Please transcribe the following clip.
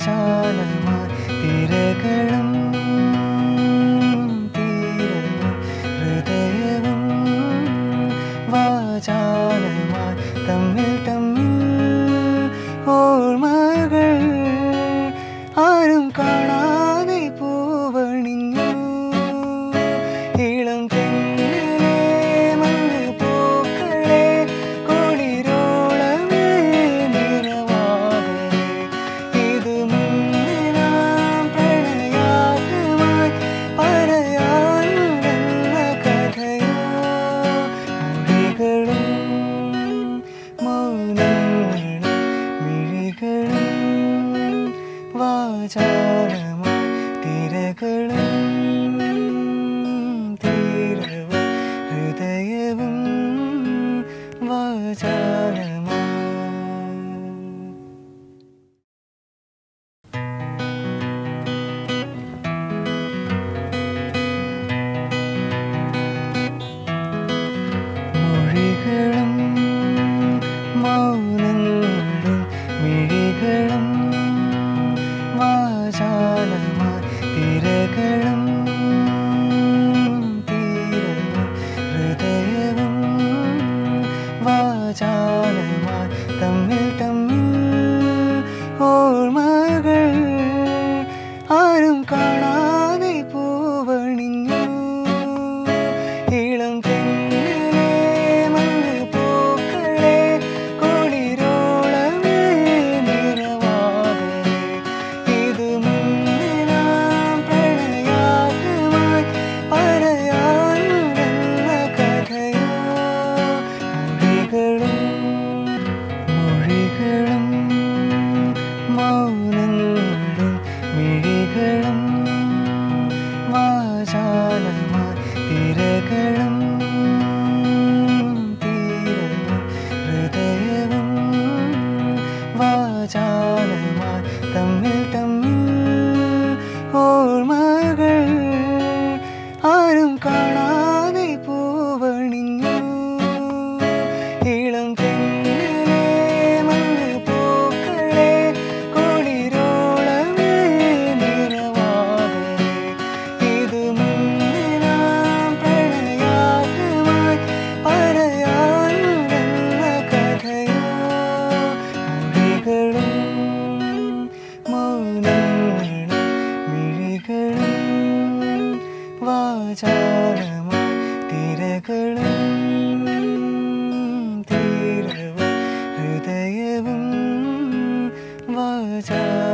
വാചാലമായി തിരകളും തീരവും ഹൃദയവും വാചാലമായി തമ്മിൽ തമ്മിൽ ഓർമ്മകൾ ആരും കാണാതെ പൂവണിഞ്ഞു ഇളം തെന്നലെ മഞ്ഞ പൂക്കളെ കുളിരോളമേ നിറവാകെ ഇത് മുന്നിനാം പ്രണയാത്രമായി പറയാനുണ്ടെന്ന കഥയോ മൊഴികളും മൗനങ്ങളും മിഴികളും വാചാലമായി തിരകളും തീരവും ഹൃദയവും വാചാലമായി മൊഴികളും മൗനങ്ങളും മിഴികളും വാചാലമായി തിരകളും തീരവും ഹൃദയവും വാചാലമായി തമ്മിൽ തമ്മിൽ ഓർമ്മകൾ ആരും കാണാതെ പൂവണിഞ്ഞു ഇളം തെന്നലെ മഞ്ഞ പൂക്കളെ കുളിരോളമേ നിറവാകെ ഇത് മുന്നിനാം പ്രണയാത്രമായി പറയാനുണ്ടെന്ന കഥയോ മൊഴികളും മൊഴികളും മൗനങ്ങളും മിഴികളും വാചാലമായി തിരകളും തീരവും ഹൃദയവും വാചാലമായി തമ്മിൽ തമ്മിൽ ഓർമ്മകൾ ആരും കാണാതെ പൂവണിഞ്ഞു ഇളം തെന്നലെ മഞ്ഞ പൂക്കളെ കുളിരോളമേ നിറവാകെ ഇത് മുന്നിനാം പ്രണയാത്രമായി പറയാനുണ്ടെന്ന കഥയോ മൊഴികളും മൗനങ്ങളും മിഴികളും വാചാലമായി തിരകളും തീരവും ഹൃദയവും വാചാലമായി